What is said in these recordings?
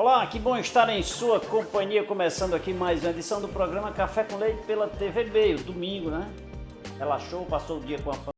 Olá, que bom estar em sua companhia, começando aqui mais uma edição do programa Café com Leite pela TV Meio, domingo, né? Relaxou, passou o dia com a família.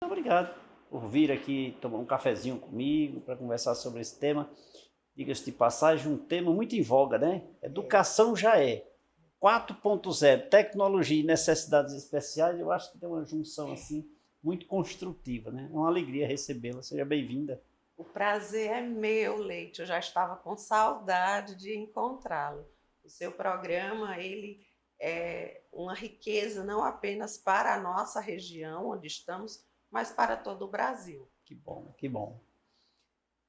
Obrigado por vir aqui tomar um cafezinho comigo para conversar sobre esse tema. Diga-se de passagem, um tema muito em voga, né? Educação já é 4.0, tecnologia e necessidades especiais. Eu acho que tem uma junção assim muito construtiva, né? É uma alegria recebê-la. Seja bem-vinda. O prazer é meu, Leite. Eu já estava com saudade de encontrá-lo. O seu programa, ele é uma riqueza não apenas para a nossa região onde estamos, mas para todo o Brasil. Que bom, que bom.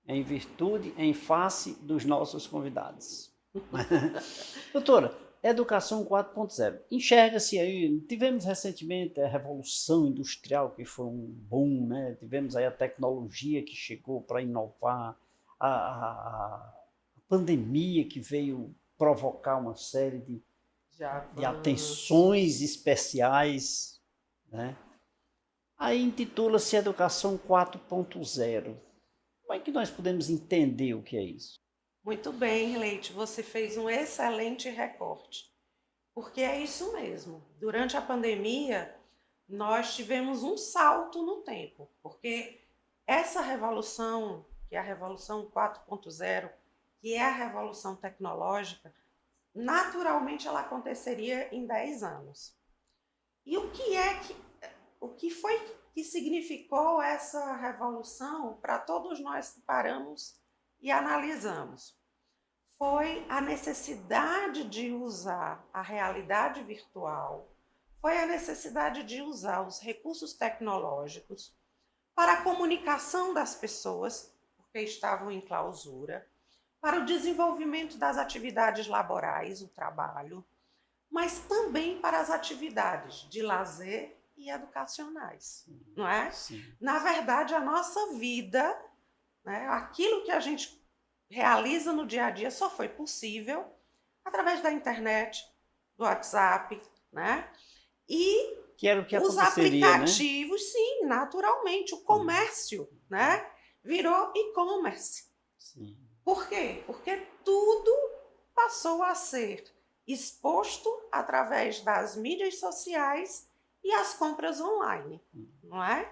Em virtude, em face dos nossos convidados. Doutora, Educação 4.0. Enxerga-se aí, tivemos recentemente a Revolução Industrial, que foi um boom, né? Tivemos aí a tecnologia que chegou para inovar, a pandemia que veio provocar uma série de atenções especiais, né? Aí intitula-se Educação 4.0. Como é que nós podemos entender o que é isso? Muito bem, Leite, você fez um excelente recorte, porque é isso mesmo. Durante a pandemia, nós tivemos um salto no tempo, porque essa revolução, que é a Revolução 4.0, que é a revolução tecnológica, naturalmente ela aconteceria em 10 anos. E o que foi que significou essa revolução para todos nós que paramos e analisamos? Foi a necessidade de usar a realidade virtual, foi a necessidade de usar os recursos tecnológicos para a comunicação das pessoas, porque estavam em clausura, para o desenvolvimento das atividades laborais, o trabalho, mas também para as atividades de lazer e educacionais, não é? Sim. Na verdade, a nossa vida, né, aquilo que a gente realiza no dia a dia só foi possível através da internet, do WhatsApp, né? E que era o que os aconteceria, aplicativos, né? Sim, naturalmente, o comércio, né? Virou e-commerce. Sim. Por quê? Porque tudo passou a ser exposto através das mídias sociais e as compras online, não é?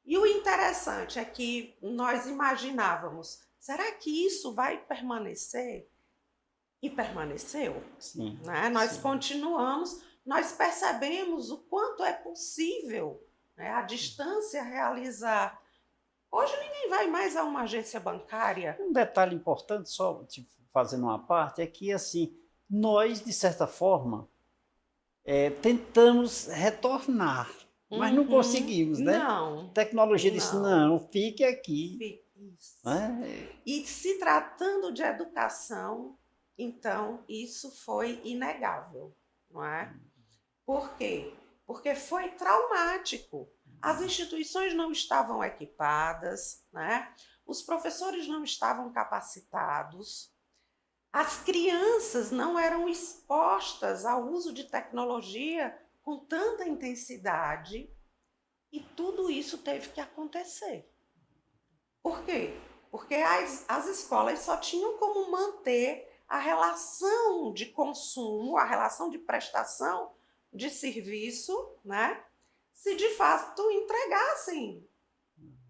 E o interessante é que nós imaginávamos, será que isso vai permanecer? E permaneceu. Sim, né? Nós sim. continuamos, nós percebemos o quanto é possível, né, à distância realizar. Hoje ninguém vai mais a uma agência bancária. Um detalhe importante, só fazendo uma parte, é que assim, nós, de certa forma, tentamos retornar, mas não conseguimos, né? Não. A tecnologia disse, não, fique aqui. Isso. Né? E se tratando de educação, então isso foi inegável, não é? Por quê? Porque foi traumático. As instituições não estavam equipadas, né? Os professores não estavam capacitados. As crianças não eram expostas ao uso de tecnologia com tanta intensidade e tudo isso teve que acontecer. Por quê? Porque as escolas só tinham como manter a relação de consumo, a relação de prestação de serviço, né? Se de fato entregassem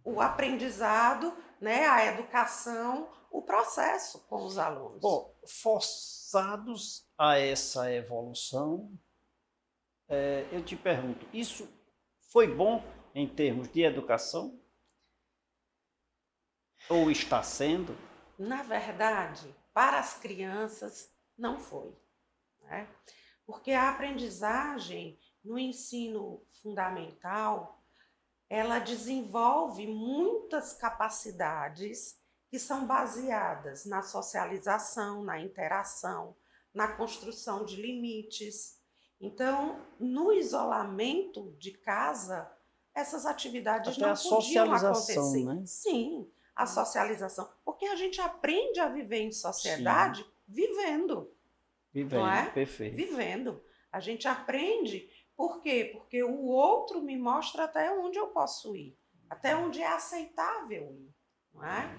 o aprendizado, né, a educação, o processo com os alunos. Bom, forçados a essa evolução, eu te pergunto, isso foi bom em termos de educação? Ou está sendo? Na verdade, para as crianças, não foi, né? Porque a aprendizagem no ensino fundamental, ela desenvolve muitas capacidades que são baseadas na socialização, na interação, na construção de limites. Então, no isolamento de casa, essas atividades Até não a podiam socialização, acontecer. né? Sim, a socialização, porque a gente aprende a viver em sociedade Sim. vivendo, não Vivendo, é? perfeito. Vivendo. A gente aprende, por quê? Porque o outro me mostra até onde eu posso ir, até onde é aceitável ir, não é?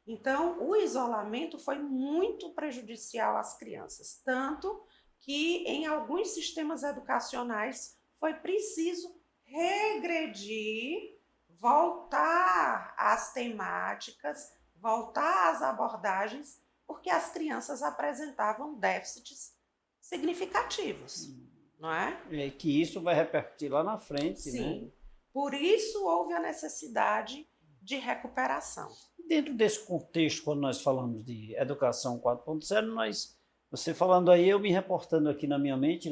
Então, o isolamento foi muito prejudicial às crianças, tanto que em alguns sistemas educacionais foi preciso regredir, voltar às temáticas, voltar às abordagens, porque as crianças apresentavam déficits significativos, não é? É que isso vai repercutir lá na frente, Sim. né? Por isso houve a necessidade de recuperação. Dentro desse contexto, quando nós falamos de educação 4.0, você falando aí, eu me reportando aqui na minha mente,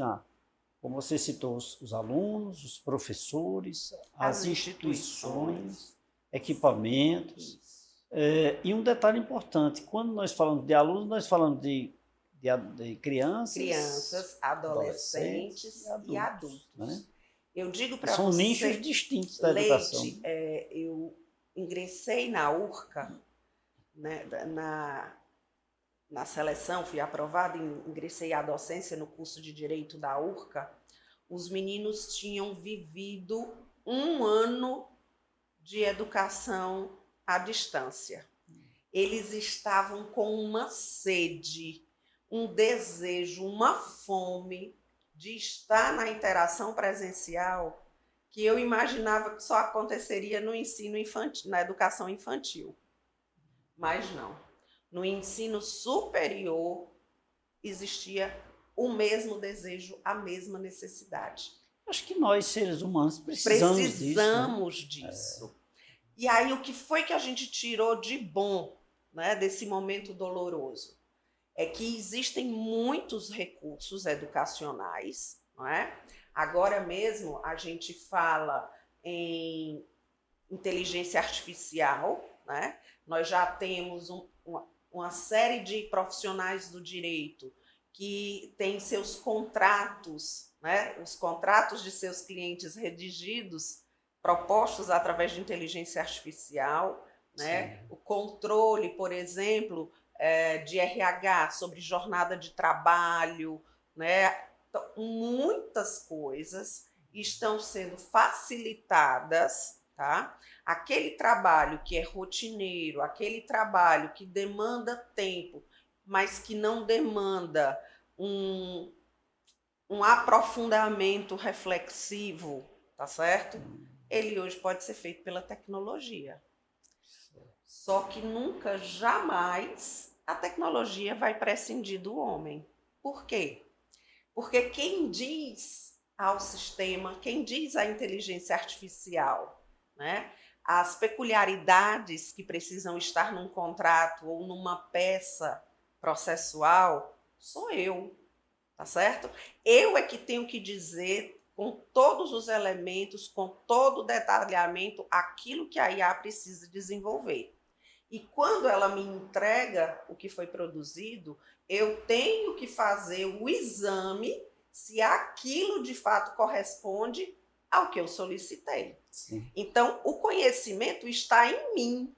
como você citou, os alunos, os professores, as instituições, equipamentos. E um detalhe importante, quando nós falamos de alunos, nós falamos de crianças, adolescentes e adultos. Né? Eu digo para você, são nichos distintos da educação. Leite, eu ingressei na URCA, né, na seleção, fui aprovada, ingressei à docência no curso de Direito da URCA. Os meninos tinham vivido 1 ano de educação à distância. Eles estavam com uma sede, um desejo, uma fome de estar na interação presencial que eu imaginava que só aconteceria no ensino infantil, na educação infantil. Mas não. No ensino superior existia o mesmo desejo, a mesma necessidade. Acho que nós, seres humanos, precisamos disso. E aí, o que foi que a gente tirou de bom, né, desse momento doloroso? É que existem muitos recursos educacionais, não é? Agora mesmo a gente fala em inteligência artificial, né? Nós já temos uma série de profissionais do direito que têm seus contratos, né? Os contratos de seus clientes redigidos, propostos através de inteligência artificial, né? O controle, por exemplo, de RH sobre jornada de trabalho, né? Então, muitas coisas estão sendo facilitadas, tá? Aquele trabalho que é rotineiro, aquele trabalho que demanda tempo, mas que não demanda um aprofundamento reflexivo, tá certo? Ele hoje pode ser feito pela tecnologia. Só que nunca, jamais, a tecnologia vai prescindir do homem. Por quê? Porque quem diz ao sistema, quem diz à inteligência artificial, né, as peculiaridades que precisam estar num contrato ou numa peça processual, sou eu, tá certo? Eu é que tenho que dizer com todos os elementos, com todo o detalhamento, aquilo que a IA precisa desenvolver. E quando ela me entrega o que foi produzido, eu tenho que fazer o exame se aquilo de fato corresponde ao que eu solicitei. Sim. Então, o conhecimento está em mim.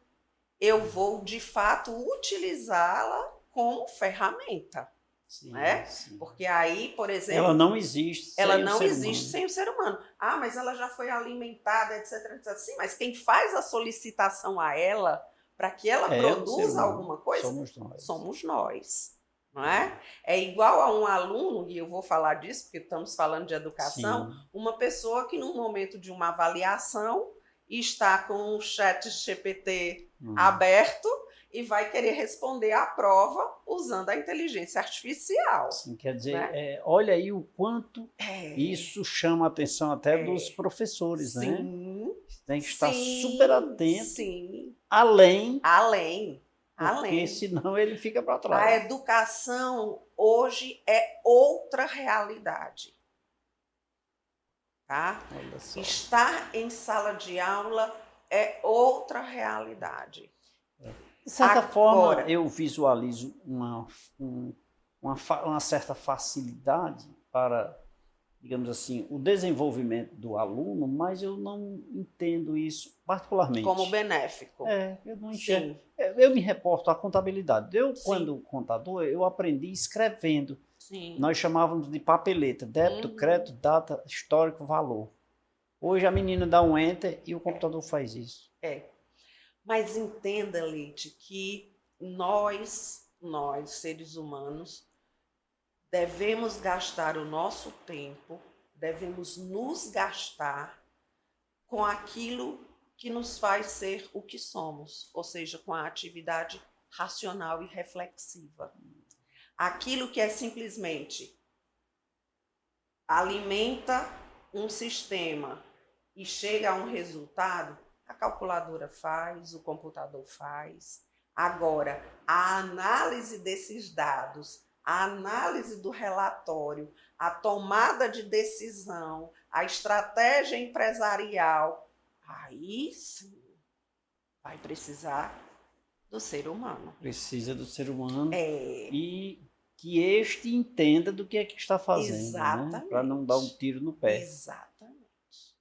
Eu vou, de fato, utilizá-la como ferramenta. Sim, Né? sim. Porque aí, por exemplo... Ela não existe sem ela o não ser existe humano. sem o ser humano. Ah, mas ela já foi alimentada, etc, etc. Sim, mas quem faz a solicitação a ela para que ela É o ser produza humano. alguma coisa Somos nós. somos nós. Não é? É igual a um aluno, e eu vou falar disso porque estamos falando de educação, Sim. uma pessoa que no momento de uma avaliação está com o chat GPT aberto e vai querer responder à prova usando a inteligência artificial. Sim, quer dizer, né? olha aí o quanto isso chama a atenção até dos professores, né? Sim. Tem que estar super atento, Sim. além, Porque senão ele fica para A trás. educação hoje é outra realidade. Tá? Olha só. Estar em sala de aula é outra realidade. De certa forma, eu visualizo uma certa facilidade para, digamos assim, o desenvolvimento do aluno, mas eu não entendo isso particularmente. Como benéfico. Eu não enxergo. Eu me reporto à contabilidade. Quando contador, eu aprendi escrevendo. Sim. Nós chamávamos de papeleta, débito, crédito, data, histórico, valor. Hoje a menina dá um enter e o computador faz isso. Mas entenda, Leite, que nós, seres humanos, devemos gastar o nosso tempo, devemos nos gastar com aquilo que nos faz ser o que somos, ou seja, com a atividade racional e reflexiva. Aquilo que é simplesmente alimenta um sistema e chega a um resultado, a calculadora faz, o computador faz. Agora, a análise desses dados, a análise do relatório, a tomada de decisão, a estratégia empresarial, aí sim vai precisar do ser humano. Precisa do ser humano e que este entenda do que é que está fazendo. Exatamente. Né? Para não dar um tiro no pé. Exatamente.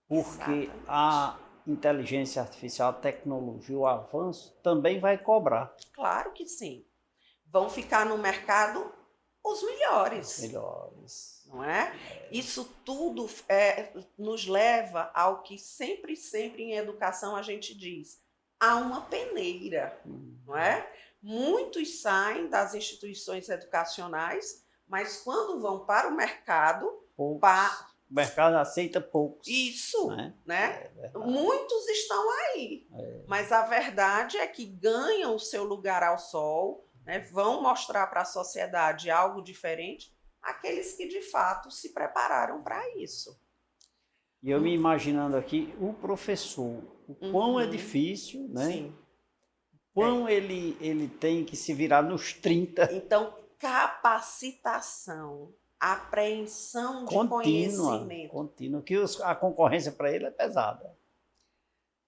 Porque a inteligência artificial, a tecnologia, o avanço também vai cobrar. Claro que sim. Vão ficar no mercado os melhores. Não é? Isso tudo nos leva ao que sempre em educação a gente diz, a uma peneira, não é? Muitos saem das instituições educacionais, mas quando vão para o mercado, o mercado aceita poucos. Isso, né? Muitos estão aí, mas a verdade é que ganham o seu lugar ao sol, né? Vão mostrar para a sociedade algo diferente, aqueles que de fato se prepararam para isso. E eu me imaginando aqui, o professor, o quão é difícil, né? Sim. Quão ele tem que se virar nos 30. Então, capacitação, apreensão de conhecimento. Contínua, que a concorrência para ele é pesada.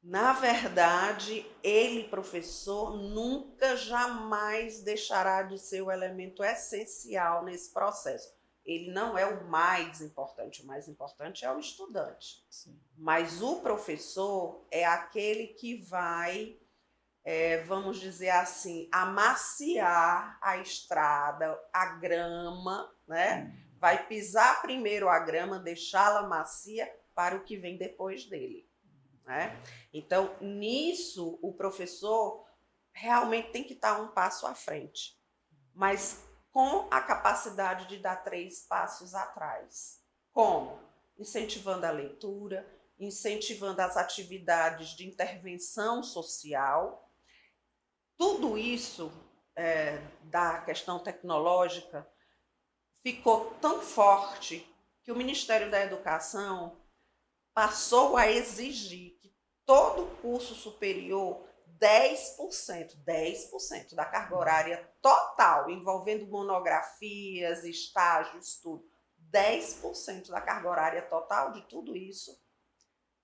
Na verdade, ele, professor, nunca, jamais deixará de ser o elemento essencial nesse processo. Ele não é o mais importante é o estudante. Sim. Mas o professor é aquele que vai, vamos dizer assim, amaciar a estrada, a grama, né? Vai pisar primeiro a grama, deixá-la macia para o que vem depois dele. Né? Então, nisso, o professor realmente tem que estar um passo à frente, mas com a capacidade de dar 3 passos atrás. Como? Incentivando a leitura, incentivando as atividades de intervenção social. Tudo isso da questão tecnológica ficou tão forte que o Ministério da Educação passou a exigir que todo curso superior, 10% da carga horária total, envolvendo monografias, estágios, tudo, 10% da carga horária total de tudo isso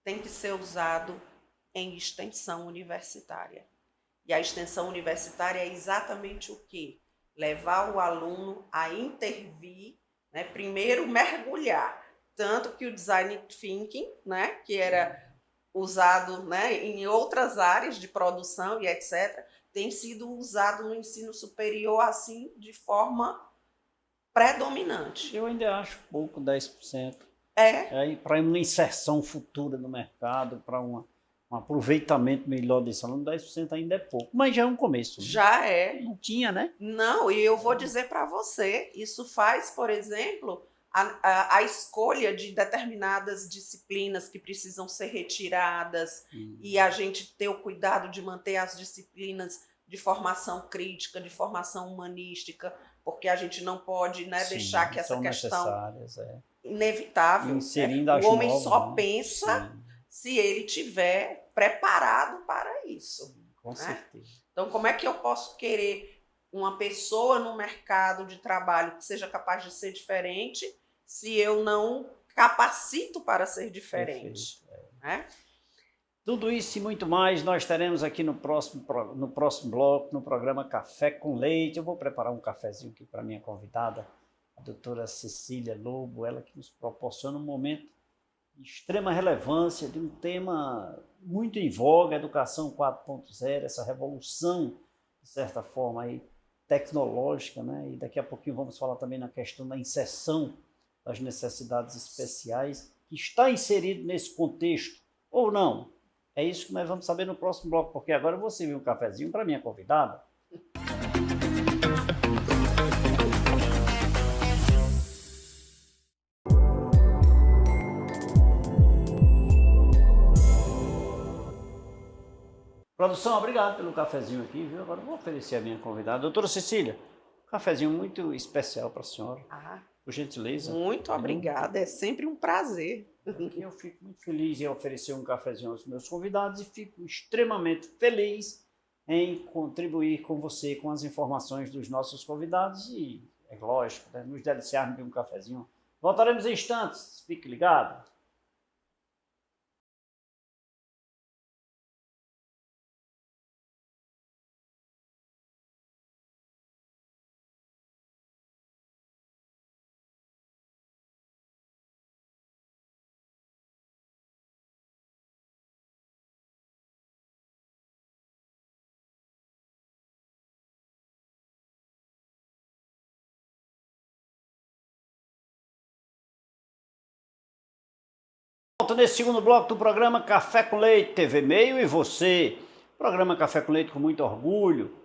tem que ser usado em extensão universitária. E a extensão universitária é exatamente o quê? Levar o aluno a intervir, né? Primeiro mergulhar. Tanto que o design thinking, né, que era usado, né, em outras áreas de produção e etc., tem sido usado no ensino superior assim de forma predominante. Eu ainda acho pouco, 10%. É. Para uma inserção futura no mercado, para um aproveitamento melhor desse aluno, 10% ainda é pouco. Mas já é um começo. Né? Já é. Não tinha, né? Não, e eu vou dizer para você, isso faz, por exemplo, a escolha de determinadas disciplinas que precisam ser retiradas e a gente ter o cuidado de manter as disciplinas de formação crítica, de formação humanística, porque a gente não pode, né, Sim, deixar que essa são questão necessárias, inevitável. Inserindo O as homem novas, só né? pensa Sim, se ele tiver preparado para isso. com certeza. Então, como é que eu posso querer uma pessoa no mercado de trabalho que seja capaz de ser diferente se eu não capacito para ser diferente? Né? Tudo isso e muito mais nós teremos aqui no próximo bloco, no programa Café com Leite. Eu vou preparar um cafezinho aqui para minha convidada, a doutora Cecília Lobo, ela que nos proporciona um momento de extrema relevância, de um tema muito em voga, Educação 4.0, essa revolução, de certa forma, aí, tecnológica, né? E daqui a pouquinho vamos falar também na questão da inserção das necessidades especiais, que está inserido nesse contexto, ou não. É isso que nós vamos saber no próximo bloco, porque agora eu vou servir um cafezinho para minha convidada. Produção, obrigado pelo cafezinho aqui, viu? Agora eu vou oferecer a minha convidada. Doutora Cecília, um cafezinho muito especial para a senhora. Por gentileza. Muito obrigada, é sempre um prazer. Eu fico muito feliz em oferecer um cafezinho aos meus convidados e fico extremamente feliz em contribuir com você com as informações dos nossos convidados e, é lógico, né, nos deliciarmos de um cafezinho. Voltaremos em instantes, fique ligado. Volta nesse segundo bloco do programa Café com Leite, TV Meio e você. Programa Café com Leite com muito orgulho,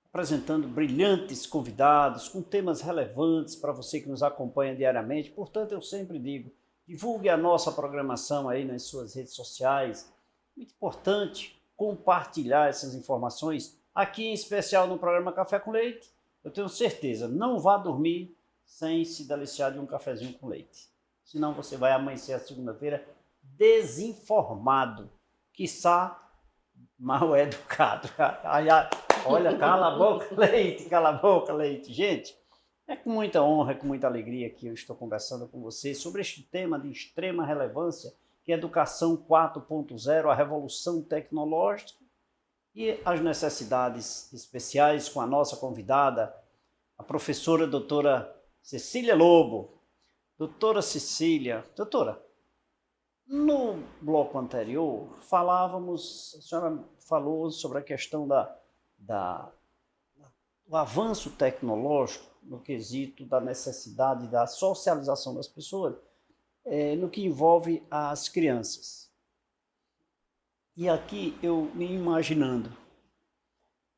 apresentando brilhantes convidados com temas relevantes para você que nos acompanha diariamente. Portanto, eu sempre digo, divulgue a nossa programação aí nas suas redes sociais. Muito importante compartilhar essas informações. Aqui, em especial, no programa Café com Leite, eu tenho certeza, não vá dormir sem se deliciar de um cafezinho com leite. Senão você vai amanhecer a segunda-feira desinformado, quiçá mal educado. Olha, cala a boca, leite, cala a boca, leite. Gente, é com muita honra, com muita alegria que eu estou conversando com vocês sobre este tema de extrema relevância, que é Educação 4.0, a revolução tecnológica e as necessidades especiais com a nossa convidada, a professora doutora Cecília Lobo. Doutora Cecília, doutora, no bloco anterior a senhora falou sobre a questão do avanço tecnológico no quesito da necessidade da socialização das pessoas, no que envolve as crianças. E aqui eu me imaginando,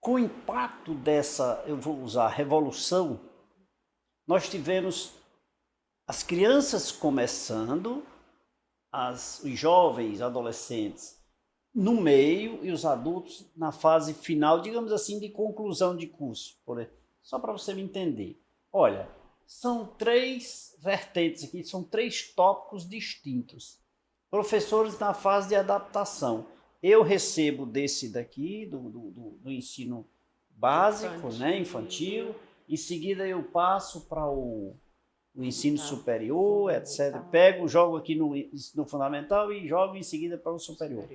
com o impacto dessa, eu vou usar, revolução, nós tivemos as crianças começando, os jovens, adolescentes no meio e os adultos na fase final, digamos assim, de conclusão de curso. Só para você me entender. Olha, são 3 vertentes aqui, são 3 tópicos distintos. Professores na fase de adaptação. Eu recebo desse daqui, do ensino básico, infantil. Em seguida eu passo para o ensino superior, etc. Pego, jogo aqui no fundamental e jogo em seguida para o superior.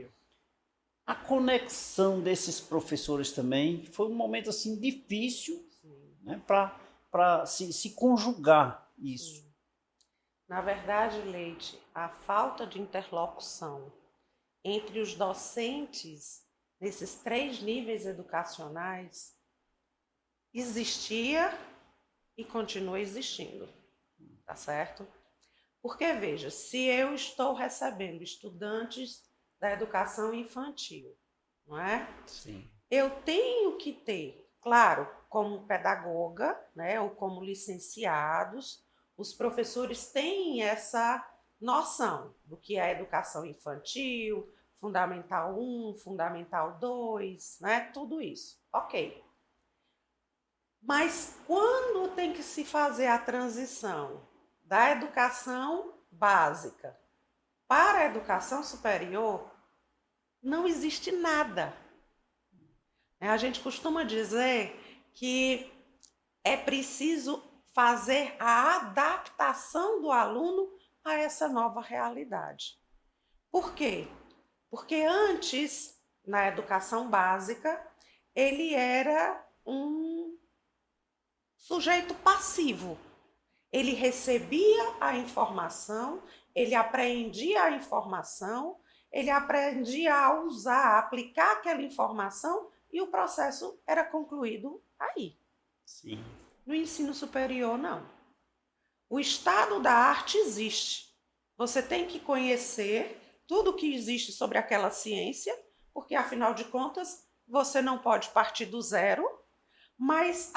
A conexão desses professores também foi um momento assim difícil, né, para se conjugar isso. Na verdade, Leite, a falta de interlocução entre os docentes nesses 3 níveis educacionais, existia e continua existindo, tá certo? Porque, veja, se eu estou recebendo estudantes da educação infantil, não é? Sim. Eu tenho que ter, claro, como pedagoga, né, ou como licenciados, os professores têm essa noção do que é a educação infantil, Fundamental 1, Fundamental 2, né, tudo isso. Ok. Mas quando tem que se fazer a transição da educação básica para a educação superior, não existe nada. A gente costuma dizer que é preciso fazer a adaptação do aluno a essa nova realidade. Por quê? Porque antes, na educação básica, ele era um sujeito passivo. Ele recebia a informação, ele aprendia a informação, ele aprendia a usar, a aplicar aquela informação e o processo era concluído aí. Sim. No ensino superior, não. O estado da arte existe. Você tem que conhecer tudo o que existe sobre aquela ciência, porque, afinal de contas, você não pode partir do zero, mas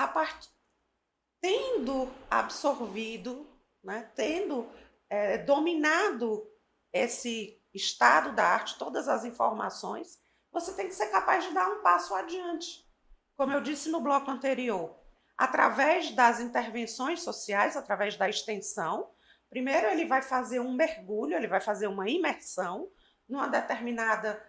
tendo absorvido, né, tendo dominado esse estado da arte, todas as informações, você tem que ser capaz de dar um passo adiante. Como eu disse no bloco anterior, através das intervenções sociais, através da extensão, primeiro ele vai fazer um mergulho, ele vai fazer uma imersão numa determinada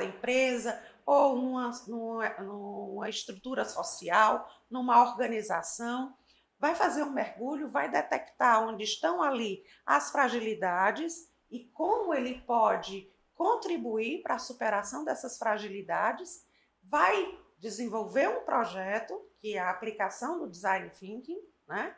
empresa ou numa estrutura social, numa organização, vai fazer um mergulho, vai detectar onde estão ali as fragilidades e como ele pode contribuir para a superação dessas fragilidades, vai desenvolver um projeto, que é a aplicação do Design Thinking, né?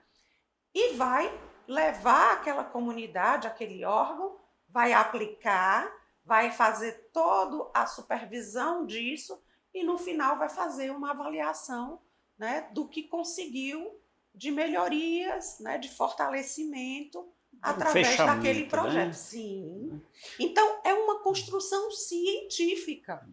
E vai levar aquela comunidade, aquele órgão, vai aplicar, vai fazer toda a supervisão disso e, no final, vai fazer uma avaliação, né, do que conseguiu de melhorias, né, de fortalecimento através daquele projeto. Né? Sim. Então, é uma construção científica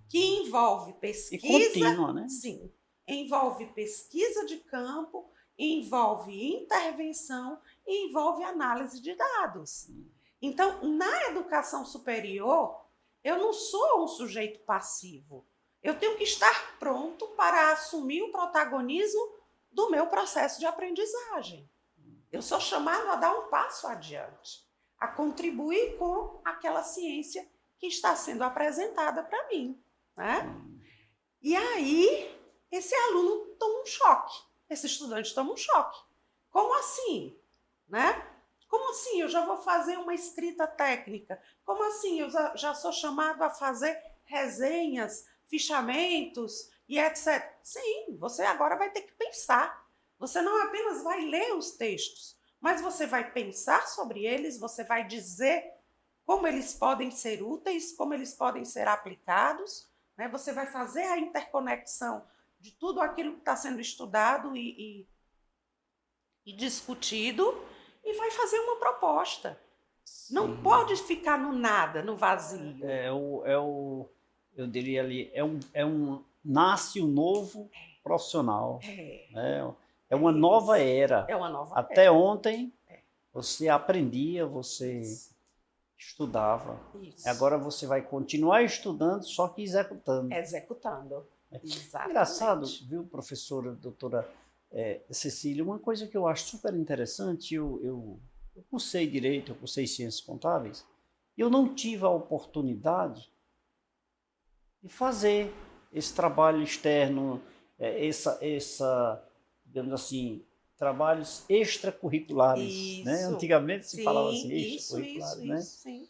que envolve pesquisa... E contínua, né? Sim. Envolve pesquisa de campo, envolve intervenção e envolve análise de dados. Então, na educação superior, eu não sou um sujeito passivo. Eu tenho que estar pronto para assumir o protagonismo do meu processo de aprendizagem. Eu sou chamado a dar um passo adiante, a contribuir com aquela ciência que está sendo apresentada para mim, né? E aí, esse aluno toma um choque, esse estudante toma um choque. Como assim? Né? Como assim eu já vou fazer uma escrita técnica? Como assim eu já sou chamado a fazer resenhas, fichamentos e etc? Sim, você agora vai ter que pensar. Você não apenas vai ler os textos, mas você vai pensar sobre eles, você vai dizer como eles podem ser úteis, como eles podem ser aplicados, né? Você vai fazer a interconexão de tudo aquilo que está sendo estudado e discutido e vai fazer uma proposta. Sim. Não pode ficar no nada, no vazio. Eu diria ali, nasce um novo profissional. É uma nova era. É uma nova Até era. Ontem, você aprendia, você estudava. Isso. Agora você vai continuar estudando, só que executando. Executando. Exatamente. Engraçado, viu, professora, doutora Cecília, uma coisa que eu acho super interessante, eu cursei Direito, eu cursei Ciências Contábeis, e eu não tive a oportunidade de fazer esse trabalho externo, digamos assim, trabalhos extracurriculares. Isso, né? Antigamente se falava assim, extracurriculares, né? Isso, sim.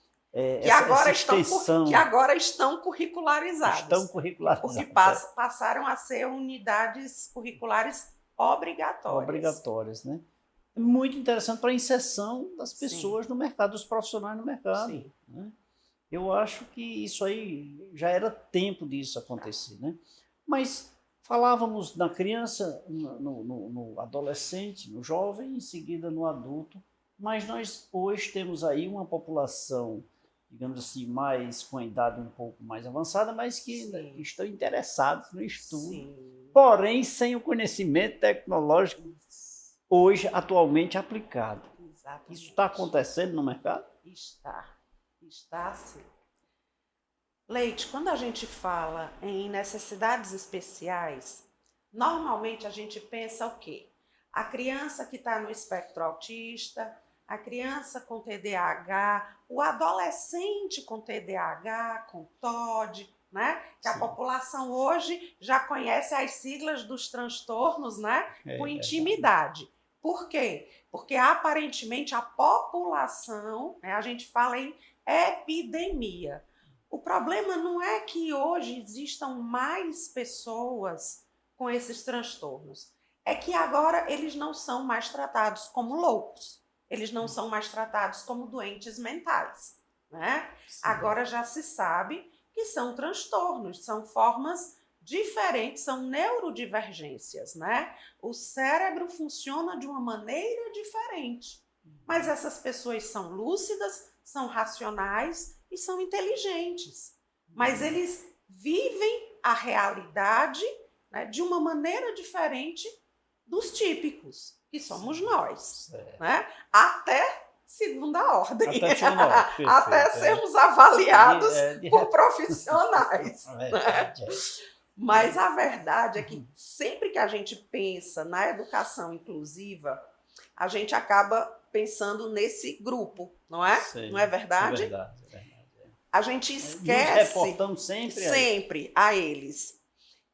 Que agora estão curricularizados. Estão curricularizados. Porque passaram a ser unidades curriculares obrigatórias. Obrigatórias, né? Muito interessante para a inserção das pessoas no mercado, dos profissionais no mercado. Sim. Né? Eu acho que isso aí já era tempo disso acontecer, né? Mas falávamos na criança, no adolescente, no jovem, em seguida no adulto, mas nós hoje temos aí uma população, digamos assim, mais com a idade um pouco mais avançada, mas que Sim, estão interessados no estudo, sim. porém sem o conhecimento tecnológico hoje, atualmente aplicado. Isso está Exatamente. acontecendo no mercado? Está sim. Leite, quando a gente fala em necessidades especiais, normalmente a gente pensa o quê? A criança que está no espectro autista, a criança com TDAH, o adolescente com TDAH, com TOD, né? Que a Sim, população hoje já conhece as siglas dos transtornos, né? Com é verdade. intimidade. Por quê? Porque aparentemente a população, né, a gente fala em epidemia. O problema não é que hoje existam mais pessoas com esses transtornos. É que agora eles não são mais tratados como loucos. Eles não são mais tratados como doentes mentais. Né? Sim. Agora já se sabe que são transtornos, são formas diferentes, são neurodivergências. Né? O cérebro funciona de uma maneira diferente. Mas essas pessoas são lúcidas, são racionais e são inteligentes. Mas eles vivem a realidade, né, de uma maneira diferente dos típicos, que somos nós. Né? Até segunda ordem. Até segunda hora, perfeito. Até sermos avaliados por repente. profissionais. Verdade, é. Mas a verdade é que sempre que a gente pensa na educação inclusiva, a gente acaba pensando nesse grupo, não é? Sei, Não é verdade? É verdade, é verdade. A gente Nos esquece reportamos sempre a isso. sempre a eles.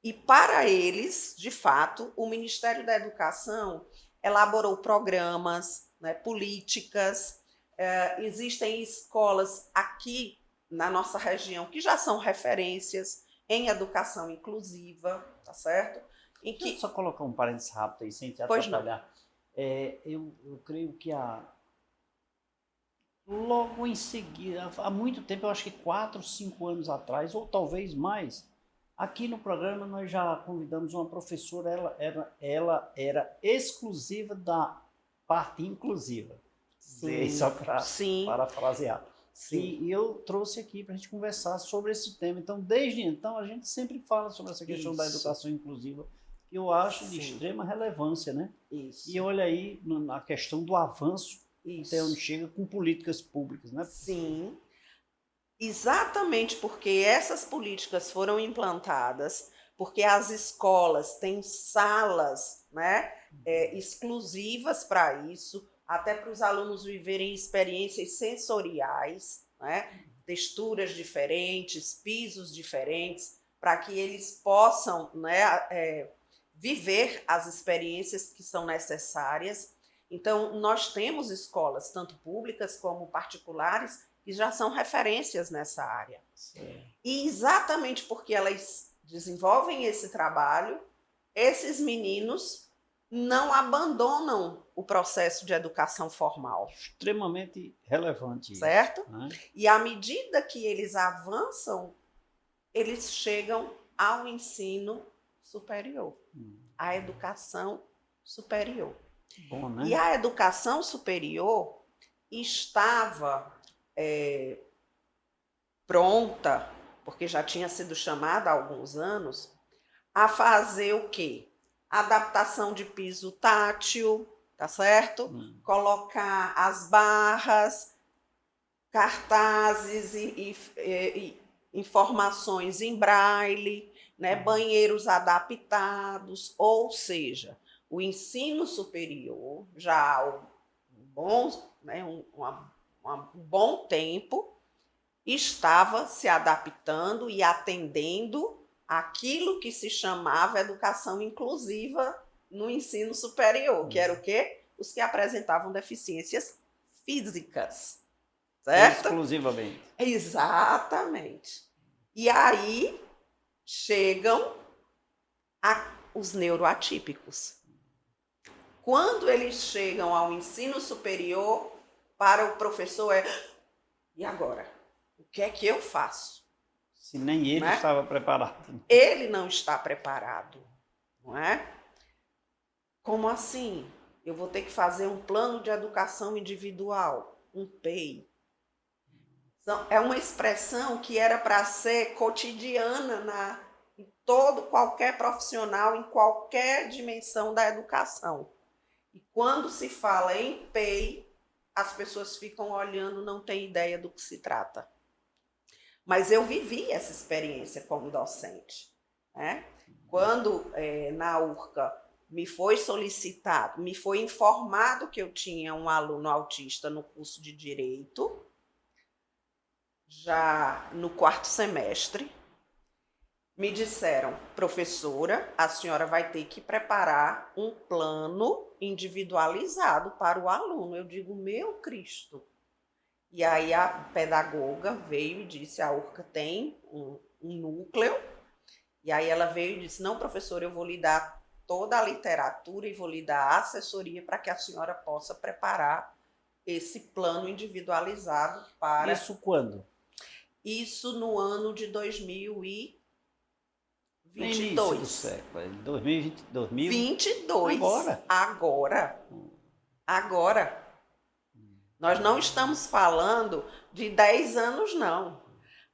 E para eles, de fato, o Ministério da Educação elaborou programas, né, políticas. Existem escolas aqui na nossa região que já são referências em educação inclusiva, tá certo? Em Deixa eu que... só colocar um parênteses rápido aí, sem te Pois não. atrapalhar. Eu creio que logo em seguida, há muito tempo, eu acho que 4, 5 anos atrás, ou talvez mais, aqui no programa nós já convidamos uma professora, ela era exclusiva da parte inclusiva. Sim, Só para sim, parafrasear. sim. E eu trouxe aqui para a gente conversar sobre esse tema. Então, desde então, a gente sempre fala sobre essa questão da Isso. educação inclusiva, que eu acho de Sim. extrema relevância, né? Isso. E olha aí na questão do avanço Isso. até onde chega com políticas públicas, né? Sim, exatamente porque essas políticas foram implantadas, porque as escolas têm salas, né, exclusivas para isso, até para os alunos viverem experiências sensoriais, né, texturas diferentes, pisos diferentes, para que eles possam, né, viver as experiências que são necessárias. Então, nós temos escolas, tanto públicas como particulares, que já são referências nessa área. E exatamente porque elas desenvolvem esse trabalho, esses meninos não abandonam o processo de educação formal. Extremamente relevante isso. Certo? Né? E à medida que eles avançam, eles chegam ao ensino superior, à educação superior. Bom, né? E a educação superior estava pronta, porque já tinha sido chamada há alguns anos, a fazer o quê? Adaptação de piso tátil, tá certo? Colocar as barras, cartazes e informações em braille, né? Banheiros adaptados, ou seja, o ensino superior já há um bom tempo estava se adaptando e atendendo aquilo que se chamava educação inclusiva no ensino superior, que era o quê? Os que apresentavam deficiências físicas, certo? Exclusivamente. Exatamente. E aí chegam os neuroatípicos. Quando eles chegam ao ensino superior, para o professor e agora? O que é que eu faço? Se nem ele Né? estava preparado. Ele não está preparado, não é? Como assim? Eu vou ter que fazer um plano de educação individual, um PEI. É uma expressão que era para ser cotidiana em qualquer profissional, em qualquer dimensão da educação. E quando se fala em PEI, as pessoas ficam olhando, não têm ideia do que se trata. Mas eu vivi essa experiência como docente, né? Quando na URCA me foi solicitado, me foi informado que eu tinha um aluno autista no curso de Direito, já no 4º semestre, me disseram, professora, a senhora vai ter que preparar um plano individualizado para o aluno. Eu digo, meu Cristo. E aí a pedagoga veio e disse, a URCA tem um núcleo, e aí ela veio e disse, não, professora, eu vou lhe dar toda a literatura e vou lhe dar a assessoria para que a senhora possa preparar esse plano individualizado para... Isso quando? Isso no ano de 2022. No início do século, 2020, 2022. Agora. Agora. Nós não estamos falando de 10 anos, não.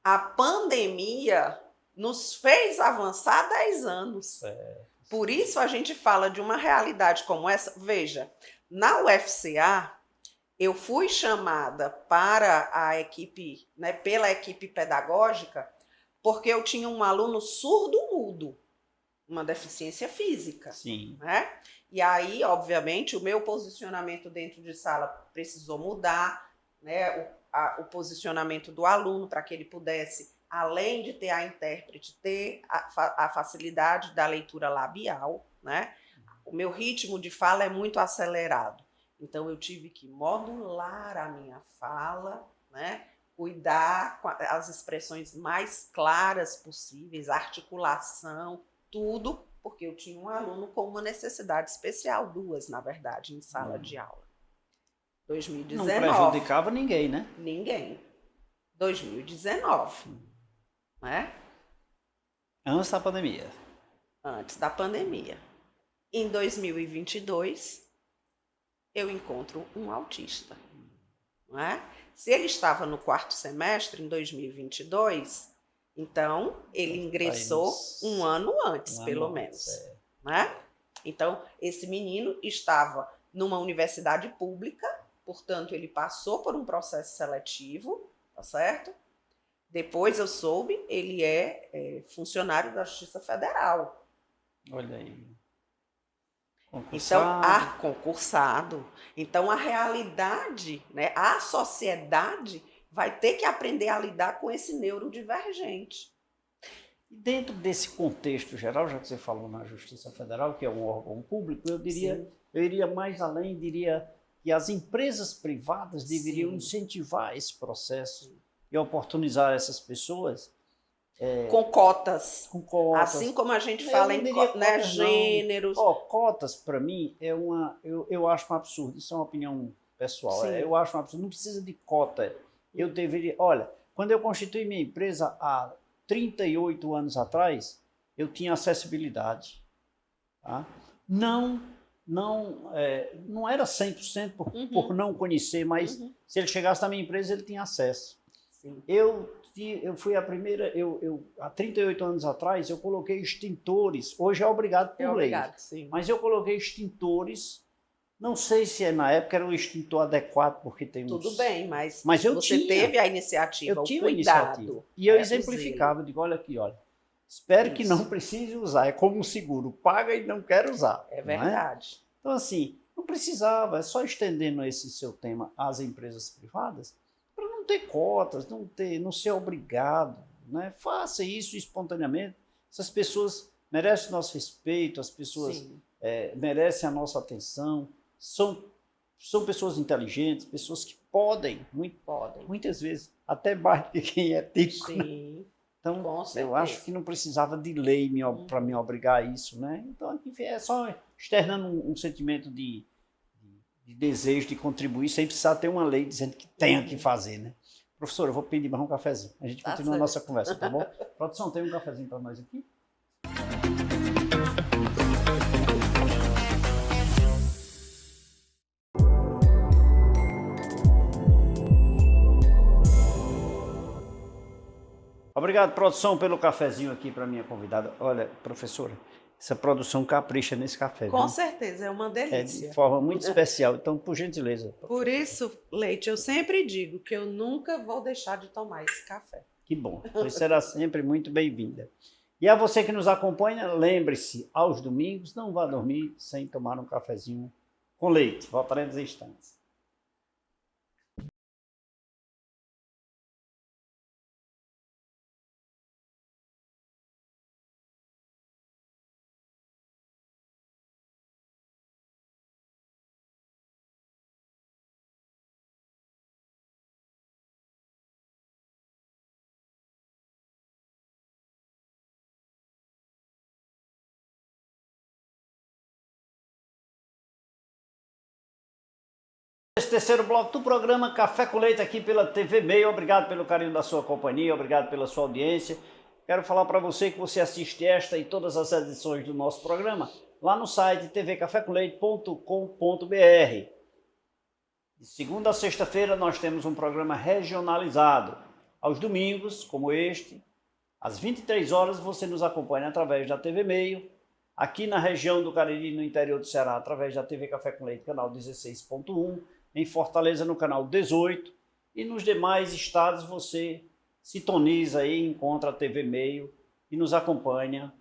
A pandemia nos fez avançar 10 anos. Por isso a gente fala de uma realidade como essa. Veja, na UFCA, eu fui chamada para a equipe, né, pela equipe pedagógica, porque eu tinha um aluno surdo-mudo, uma deficiência física. Sim. Né? E aí, obviamente, o meu posicionamento dentro de sala precisou mudar, né? O posicionamento do aluno para que ele pudesse, além de ter a intérprete, ter a facilidade da leitura labial. Né? O meu ritmo de fala é muito acelerado. Então, eu tive que modular a minha fala, né? Cuidar com as expressões mais claras possíveis, articulação, tudo, porque eu tinha um aluno com uma necessidade especial, 2, na verdade, em sala de aula. 2019. Não prejudicava ninguém, né? Ninguém. 2019. Né? Antes da pandemia. Antes da pandemia. Em 2022, eu encontro um autista. Não é? Se ele estava no 4º semestre, em 2022, então ele ingressou um ano antes, pelo menos. Né? Então, esse menino estava numa universidade pública, portanto, ele passou por um processo seletivo, tá certo? Depois eu soube, ele é funcionário da Justiça Federal. Olha aí. Então, concursado. Então, a realidade, né, a sociedade vai ter que aprender a lidar com esse neurodivergente. E dentro desse contexto geral, já que você falou na Justiça Federal, que é um órgão público, eu iria mais além, diria que as empresas privadas deveriam incentivar esse processo e oportunizar essas pessoas. Com cotas. Com cotas. Assim como a gente fala em né, gêneros. Cotas, para mim, eu acho um absurdo. Isso é uma opinião pessoal. Eu acho um absurdo. Não precisa de cota. Eu deveria... Olha, quando eu constituí minha empresa há 38 anos atrás, eu tinha acessibilidade. Tá? Não era 100% por não conhecer, mas se ele chegasse na minha empresa, ele tinha acesso. Sim. Eu fui a primeira, há 38 anos atrás, eu coloquei extintores, hoje é obrigado por lei, mas eu coloquei extintores, não sei se na época era o extintor adequado, porque tem Tudo bem, mas você teve a iniciativa, eu tive o cuidado. Iniciativa. E eu exemplificava, eu digo, olha aqui, olha, espero que não precise usar, é como um seguro, paga e não quer usar. É verdade. Então, assim, não precisava, é só estendendo esse seu tema às empresas privadas, para não ter cotas, não ser obrigado, né? Faça isso espontaneamente. Essas pessoas merecem nosso respeito, as pessoas merecem a nossa atenção, são pessoas inteligentes, pessoas que podem, muitas vezes, até mais do que quem é tico. Sim. Né? Então, eu acho que não precisava de lei para me obrigar a isso, né? Então, enfim, é só externando um sentimento de desejo de contribuir, sem precisar ter uma lei dizendo que tenha que fazer, né? Professor, eu vou pedir mais um cafezinho. A gente continua a nossa conversa, tá bom? Produção, tem um cafezinho para nós aqui? Obrigado, produção, pelo cafezinho aqui para minha convidada. Olha, professora, essa produção capricha nesse café. Com viu? certeza, é uma delícia. É de forma muito especial, então, por gentileza. Por isso, Leite, eu sempre digo que eu nunca vou deixar de tomar esse café. Que bom, você será sempre muito bem-vinda. E a você que nos acompanha, lembre-se, aos domingos, não vá dormir sem tomar um cafezinho com leite. Voltaremos em instantes. Esse terceiro bloco do programa Café com Leite aqui pela TV Meio. Obrigado pelo carinho da sua companhia, obrigado pela sua audiência. Quero falar para você que você assiste esta e todas as edições do nosso programa lá no site tvcafecomleite.com.br. De segunda a sexta-feira nós temos um programa regionalizado. Aos domingos, como este, às 23 horas você nos acompanha através da TV Meio. Aqui na região do Cariri, no interior do Ceará, através da TV Café com Leite, canal 16.1. Em Fortaleza no canal 18 e nos demais estados você sintoniza aí, encontra a TV Meio e nos acompanha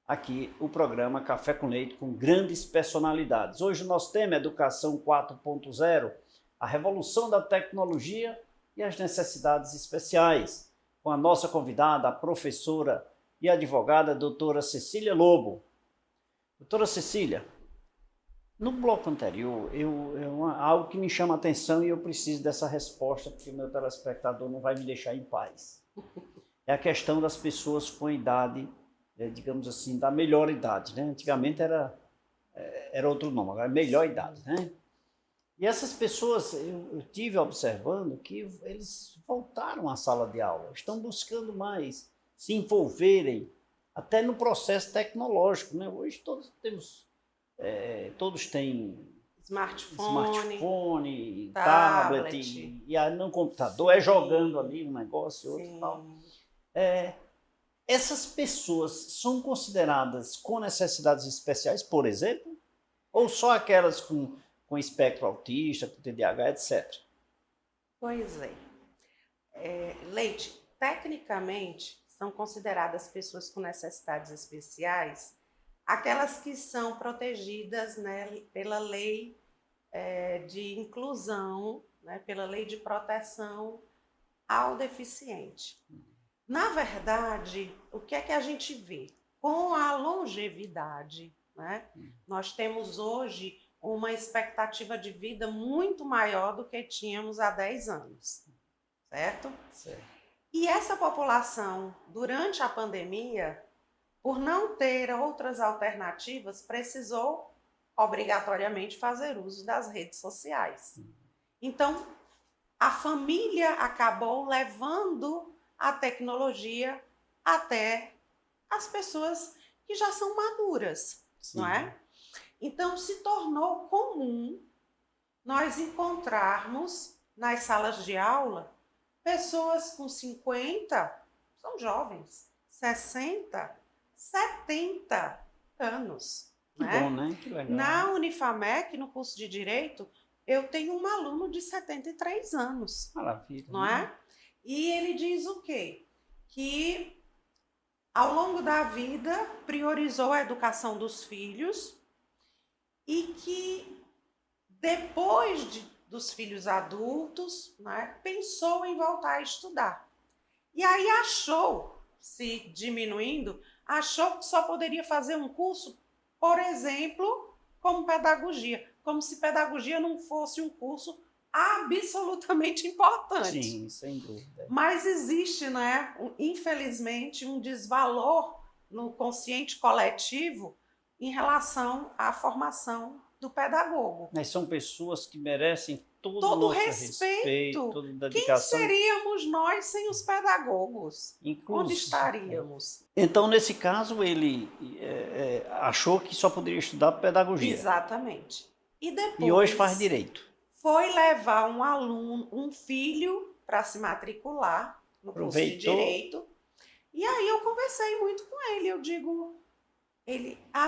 aqui o programa Café com Leite com grandes personalidades. Hoje o nosso tema é Educação 4.0, a revolução da tecnologia e as necessidades especiais, com a nossa convidada, a professora e advogada doutora Cecília Lobo. Doutora Cecília, no bloco anterior, algo que me chama a atenção e eu preciso dessa resposta, porque o meu telespectador não vai me deixar em paz. É a questão das pessoas com idade, digamos assim, da melhor idade, né? Antigamente era outro nome, agora é melhor idade, né? E essas pessoas, eu tive observando que eles voltaram à sala de aula, estão buscando mais se envolverem, até no processo tecnológico, né? Hoje todos têm smartphone, tablet e no computador, sim, jogando ali um negócio, outro e tal. Essas pessoas são consideradas com necessidades especiais, por exemplo, ou só aquelas com espectro autista, com TDAH, etc? Pois é. Leite, tecnicamente, são consideradas pessoas com necessidades especiais aquelas que são protegidas, né, pela lei de inclusão, né, pela lei de proteção ao deficiente. Na verdade, o que é que a gente vê? Com a longevidade, né, nós temos hoje uma expectativa de vida muito maior do que tínhamos há 10 anos, certo? Certo. E essa população, durante a pandemia, por não ter outras alternativas, precisou obrigatoriamente fazer uso das redes sociais. Então, a família acabou levando a tecnologia até as pessoas que já são maduras, sim, não é? Então, se tornou comum nós encontrarmos nas salas de aula pessoas com 50, são jovens, 60, 70 anos. Que né? Bom, né? Que legal. Na Unifamec, no curso de Direito, eu tenho um aluno de 73 anos. Maravilha. Não é? E ele diz o quê? Que ao longo da vida priorizou a educação dos filhos e que depois dos filhos adultos, né, pensou em voltar a estudar. E aí achou, se diminuindo, achou que só poderia fazer um curso, por exemplo, como pedagogia. Como se pedagogia não fosse um curso absolutamente importante. Sim, sem dúvida. Mas existe, né, infelizmente, um desvalor no consciente coletivo em relação à formação do pedagogo. Mas são pessoas que merecem todo todo nosso respeito. toda Quem dedicação. seríamos nós sem os pedagogos? Onde Inclusive. estaríamos? Então, nesse caso, ele achou que só poderia estudar pedagogia. Exatamente. E E hoje depois faz direito. foi levar um aluno, um filho, para se matricular no curso de Aproveitou. Direito. E aí eu conversei muito com ele. Eu digo,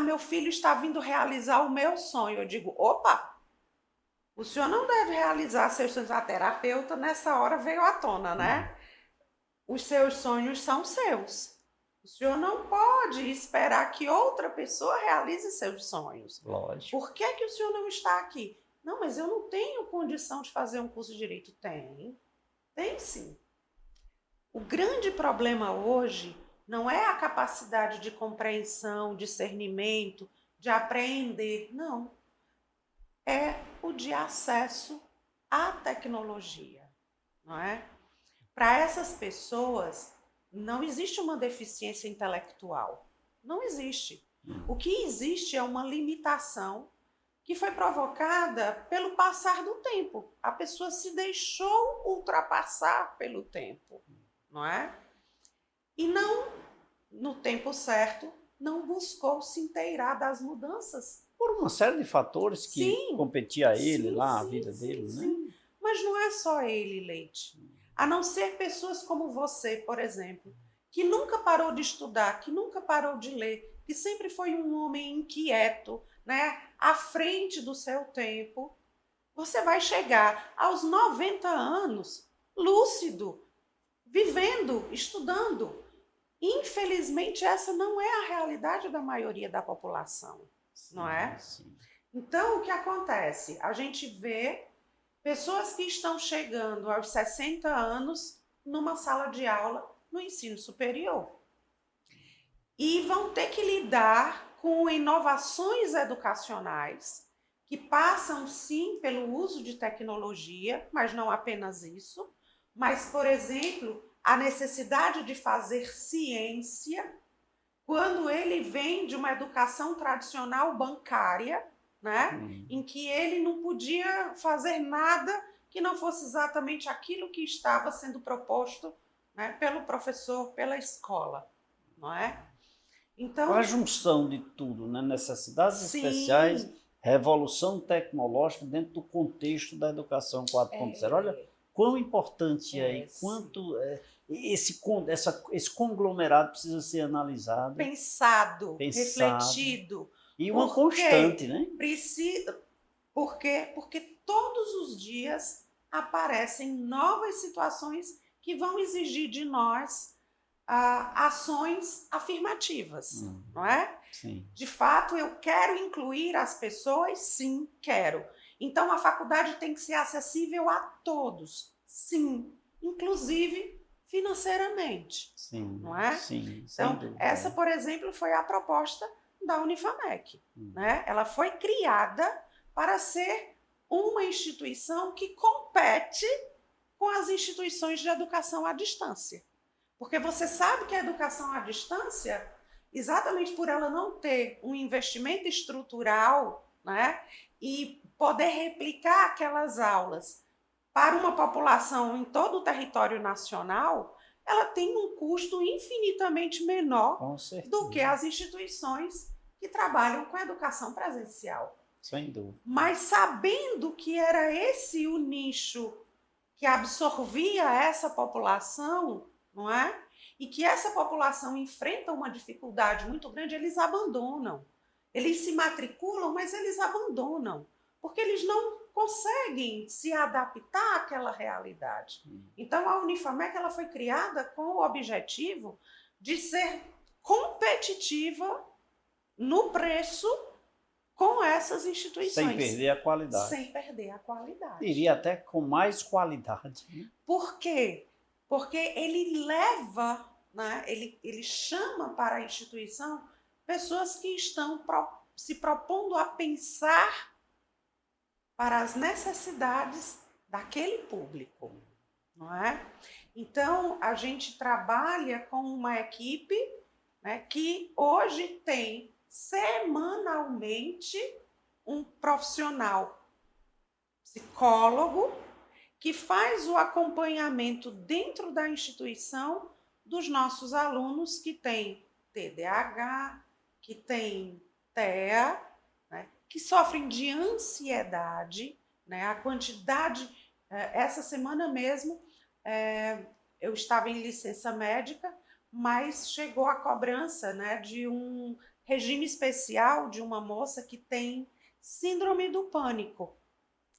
meu filho está vindo realizar o meu sonho. Eu digo, opa, o senhor não deve realizar seus sonhos. A terapeuta nessa hora veio à tona, né? Os seus sonhos são seus. O senhor não pode esperar que outra pessoa realize seus sonhos. Lógico. Por que que o senhor não está aqui? Não, mas eu não tenho condição de fazer um curso de Direito. Tem sim. O grande problema hoje não é a capacidade de compreensão, discernimento, de apreender, não. É o de acesso à tecnologia, não é? Para essas pessoas, não existe uma deficiência intelectual. Não existe. O que existe é uma limitação que foi provocada pelo passar do tempo. A pessoa se deixou ultrapassar pelo tempo, não é? E não, no tempo certo, não buscou se inteirar das mudanças. Por uma série de fatores que competia a ele lá, a vida dele, né? Sim. Mas não é só ele, Leite. A não ser pessoas como você, por exemplo, que nunca parou de estudar, que nunca parou de ler, que sempre foi um homem inquieto, né, à frente do seu tempo. Você vai chegar aos 90 anos, lúcido, vivendo, estudando. Infelizmente, essa não é a realidade da maioria da população, não é? Sim. Então, o que acontece? A gente vê pessoas que estão chegando aos 60 anos numa sala de aula no ensino superior e vão ter que lidar com inovações educacionais que passam, sim, pelo uso de tecnologia, mas não apenas isso, mas, por exemplo, a necessidade de fazer ciência quando ele vem de uma educação tradicional bancária, né? Em que ele não podia fazer nada que não fosse exatamente aquilo que estava sendo proposto, né, pelo professor, pela escola, não é? Então, a junção de tudo, né? Necessidades sim, especiais, revolução tecnológica dentro do contexto da educação 4.0. Olha quão importante é e quanto esse conglomerado precisa ser analisado, pensado, refletido. E uma constante, né? Por quê? Porque todos os dias aparecem novas situações que vão exigir de nós ações afirmativas, não é? Sim. De fato, eu quero incluir as pessoas? Sim, quero. Então, a faculdade tem que ser acessível a todos, sim, inclusive financeiramente, sim, não é? Sim, então, essa, por exemplo, foi a proposta da Unifamec, né? Ela foi criada para ser uma instituição que compete com as instituições de educação à distância. Porque você sabe que a educação à distância, exatamente por ela não ter um investimento estrutural, né, e poder replicar aquelas aulas para uma população em todo o território nacional, ela tem um custo infinitamente menor do que as instituições que trabalham com a educação presencial. Sem dúvida. Mas sabendo que era esse o nicho que absorvia essa população, não é? E que essa população enfrenta uma dificuldade muito grande, eles abandonam. Eles se matriculam, mas eles abandonam, porque eles não conseguem se adaptar àquela realidade. Então, a Unifamec ela foi criada com o objetivo de ser competitiva no preço com essas instituições. Sem perder a qualidade. Sem perder a qualidade. Diria até com mais qualidade. Por quê? Porque ele leva, né, ele chama para a instituição pessoas que estão se propondo a pensar para as necessidades daquele público, não é? Então, a gente trabalha com uma equipe, né, que hoje tem semanalmente um profissional psicólogo que faz o acompanhamento dentro da instituição dos nossos alunos que têm TDAH, que têm TEA, né, que sofrem de ansiedade, né, a quantidade, essa semana mesmo, eu estava em licença médica, mas chegou a cobrança, né, de um regime especial de uma moça que tem síndrome do pânico.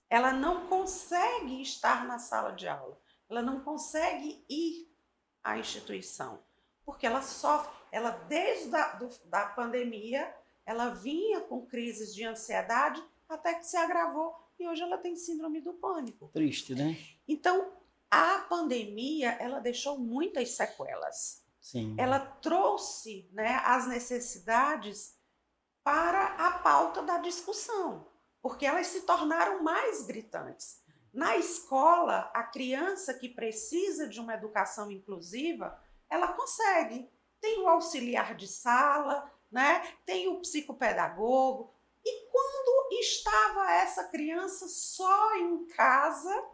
Ela não consegue estar na sala de aula, ela não consegue ir à instituição, porque ela sofre, ela desde da pandemia, ela vinha com crises de ansiedade até que se agravou e hoje ela tem síndrome do pânico. Triste, né? Então, a pandemia, ela deixou muitas sequelas. Sim. Ela trouxe, né, as necessidades para a pauta da discussão, porque elas se tornaram mais gritantes. Na escola, a criança que precisa de uma educação inclusiva, ela consegue. Tem o auxiliar de sala, né? Tem o psicopedagogo. E quando estava essa criança só em casa,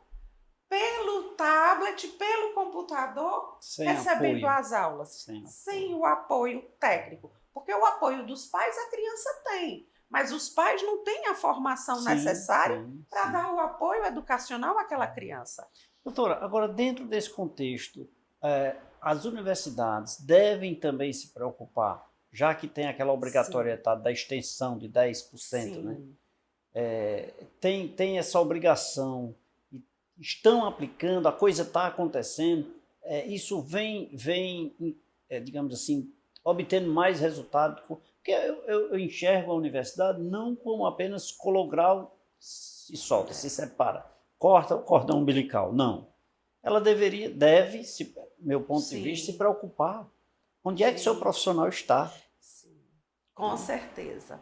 pelo tablet, pelo computador, Sem recebendo apoio. as aulas, Sem o apoio técnico. Porque o apoio dos pais a criança tem, mas os pais não têm a formação necessária para dar o apoio educacional àquela criança. Doutora, agora dentro desse contexto, as universidades devem também se preocupar, já que tem aquela obrigatoriedade da extensão de 10%, né? Tem essa obrigação, estão aplicando, a coisa está acontecendo, isso vem digamos assim, obtendo mais resultado, porque eu enxergo a universidade não como apenas colograu e solta, se separa, corta o cordão umbilical, não. Ela deve, meu ponto de vista, se preocupar. Onde é que seu profissional está? Sim, com certeza.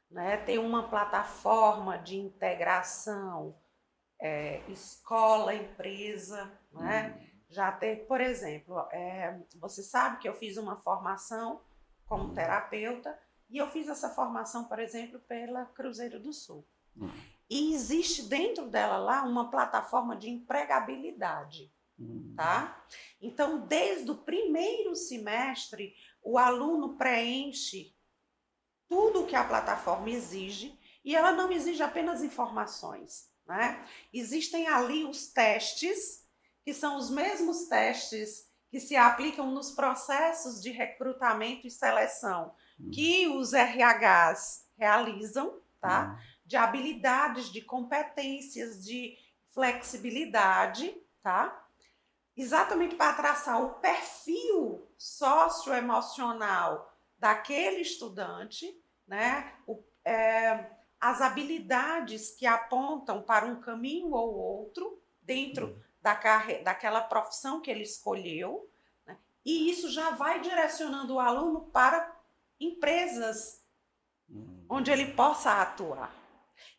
Né? Tem uma plataforma de integração, escola-empresa, né? Já tem, por exemplo, você sabe que eu fiz uma formação como terapeuta e eu fiz essa formação, por exemplo, pela Cruzeiro do Sul. E existe dentro dela lá uma plataforma de empregabilidade, tá? Então, desde o primeiro semestre, o aluno preenche tudo o que a plataforma exige e ela não exige apenas informações, né? Existem ali os testes, que são os mesmos testes que se aplicam nos processos de recrutamento e seleção que os RHs realizam, tá? De habilidades, de competências, de flexibilidade, tá? Exatamente para traçar o perfil socioemocional daquele estudante, né? As habilidades que apontam para um caminho ou outro dentro daquela profissão que ele escolheu, né? E isso já vai direcionando o aluno para empresas onde ele possa atuar.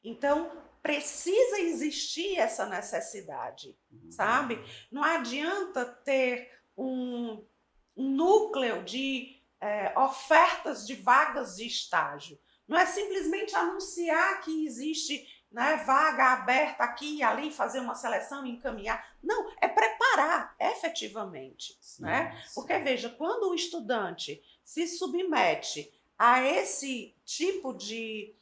Então, precisa existir essa necessidade, sabe? Não adianta ter um núcleo de ofertas de vagas de estágio. Não é simplesmente anunciar que existe, né, vaga aberta aqui e ali, fazer uma seleção e encaminhar. Não, é preparar efetivamente. Sim, né? Sim. Porque, veja, quando o estudante se submete a esse tipo de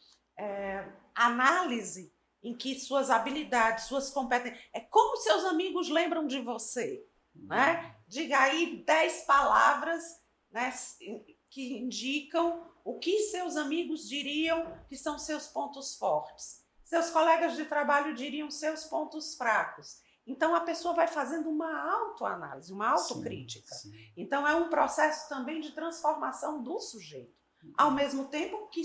análise em que suas habilidades, suas competências... É como seus amigos lembram de você. Né? Diga aí 10 palavras, né, que indicam o que seus amigos diriam que são seus pontos fortes. Seus colegas de trabalho diriam seus pontos fracos. Então, a pessoa vai fazendo uma autoanálise, uma autocrítica. Sim, sim. Então, é um processo também de transformação do sujeito. Ao mesmo tempo que,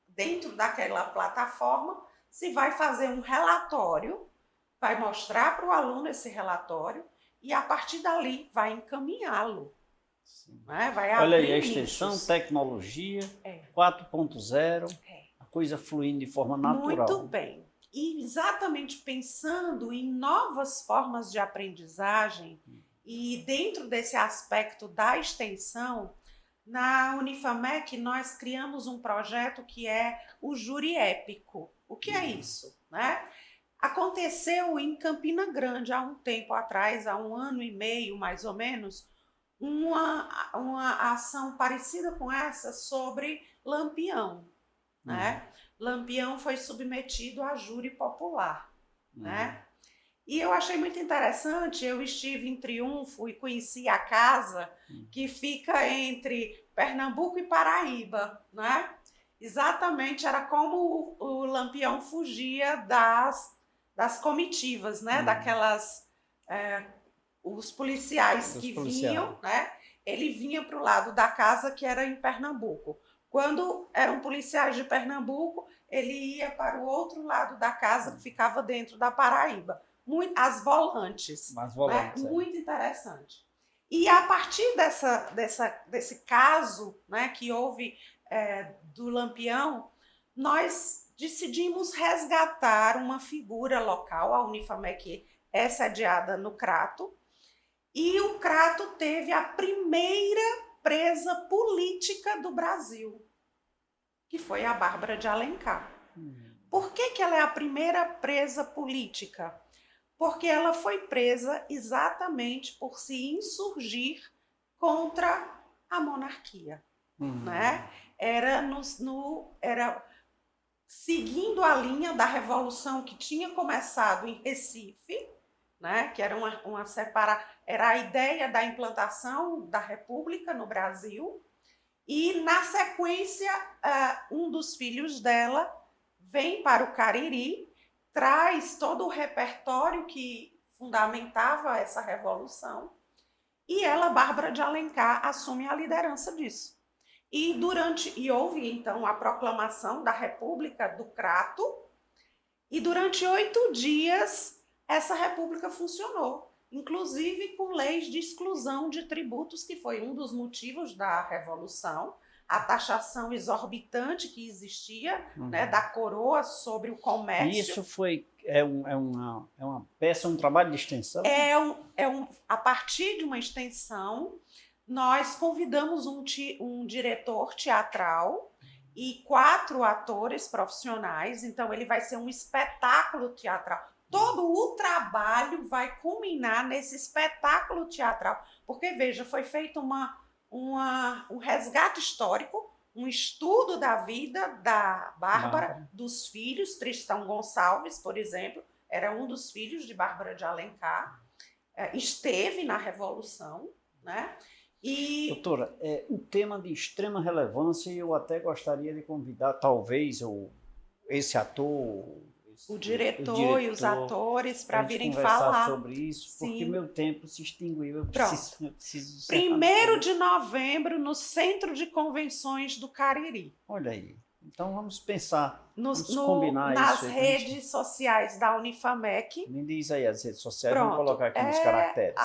dentro daquela plataforma, se vai fazer um relatório, vai mostrar para o aluno esse relatório e, a partir dali, vai encaminhá-lo. Né? Vai Olha aí, a extensão, nichos. Tecnologia, 4.0, a coisa fluindo de forma natural. Muito bem. E exatamente pensando em novas formas de aprendizagem e dentro desse aspecto da extensão, na Unifamec nós criamos um projeto que é o Júri Épico. O que é isso? Né? Aconteceu em Campina Grande, há um tempo atrás, há 1 ano e meio, mais ou menos, uma ação parecida com essa sobre Lampião, né? Lampião foi submetido a júri popular, né? E eu achei muito interessante, eu estive em Triunfo e conheci a casa que fica entre Pernambuco e Paraíba, né? Exatamente, era como o Lampião fugia das comitivas, né? Daquelas... os policiais que vinham, né? Ele vinha para o lado da casa que era em Pernambuco. Quando eram policiais de Pernambuco, ele ia para o outro lado da casa que ficava dentro da Paraíba. As volantes. Né? Muito interessante. E a partir desse caso, né, que houve do Lampião, nós decidimos resgatar uma figura local. A Unifamec é sediada no Crato, e o Crato teve a primeira presa política do Brasil, que foi a Bárbara de Alencar. Por que ela é a primeira presa política? Porque ela foi presa exatamente por se insurgir contra a monarquia. Né? Era seguindo a linha da revolução que tinha começado em Recife, né? Que era era a ideia da implantação da República no Brasil, e na sequência um dos filhos dela vem para o Cariri, traz todo o repertório que fundamentava essa revolução, e ela, Bárbara de Alencar, assume a liderança disso. E houve, então, a proclamação da República do Crato, e durante 8 dias essa república funcionou, inclusive com leis de exclusão de tributos, que foi um dos motivos da Revolução, a taxação exorbitante que existia, né, da coroa sobre o comércio. Isso uma peça, um trabalho de extensão? A partir de uma extensão, nós convidamos um diretor teatral e 4 atores profissionais, então ele vai ser um espetáculo teatral. Todo o trabalho vai culminar nesse espetáculo teatral, porque, veja, foi feito um resgate histórico, um estudo da vida da Bárbara, dos filhos. Tristão Gonçalves, por exemplo, era um dos filhos de Bárbara de Alencar, esteve na Revolução, né? Doutora, é um tema de extrema relevância, e eu até gostaria de convidar, talvez, esse ator, o diretor e os atores para virem falar sobre isso. Sim. Porque meu tempo se extinguiu. Eu preciso 1º de novembro, no Centro de Convenções do Cariri. Olha aí. Então vamos pensar, vamos combinar nas isso. Nas redes sociais da Unifamec. Me diz aí as redes sociais, vamos colocar aqui nos caracteres.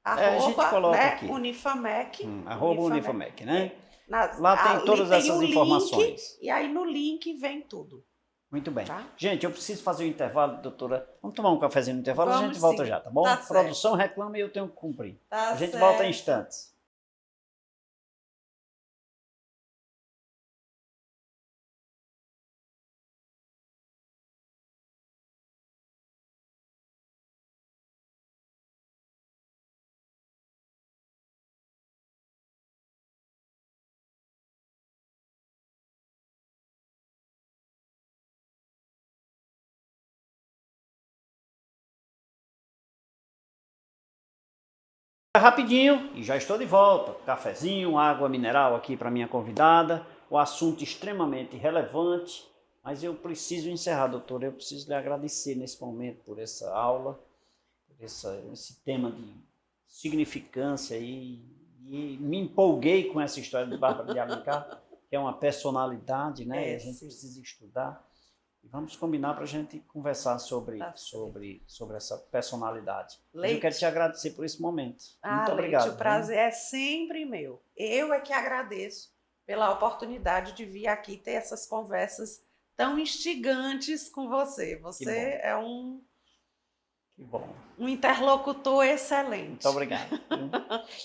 A gente coloca, né, aqui. Unifamec. Unifamec, né? Lá tem todas essas informações. Link, e aí no link vem tudo. Muito bem. Tá? Gente, eu preciso fazer um intervalo, doutora. Vamos tomar um cafezinho no intervalo, a gente volta já, tá bom? Tá Produção reclama e eu tenho que cumprir. Tá a gente certo. volta em instantes. Rapidinho, e já estou de volta. Cafezinho, água mineral aqui para minha convidada. O assunto extremamente relevante, mas eu preciso encerrar, doutora. Eu preciso lhe agradecer nesse momento por essa aula, por esse tema de significância, e me empolguei com essa história de Bárbara de Alencar, que é uma personalidade, né? A gente precisa estudar. E vamos combinar para a gente conversar sobre essa personalidade. Eu quero te agradecer por esse momento. Muito obrigado. Leite, o prazer é sempre meu. Eu é que agradeço pela oportunidade de vir aqui ter essas conversas tão instigantes com você. Você é Que bom. Um interlocutor excelente. Muito obrigado.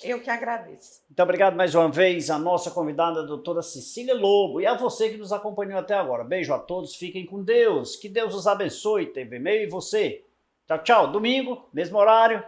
Eu que agradeço. Muito obrigado mais uma vez à nossa convidada, a doutora Cecília Lobo, e a você que nos acompanhou até agora. Beijo a todos, fiquem com Deus, que Deus os abençoe, TV Meio e você. Tchau, tchau. Domingo, mesmo horário,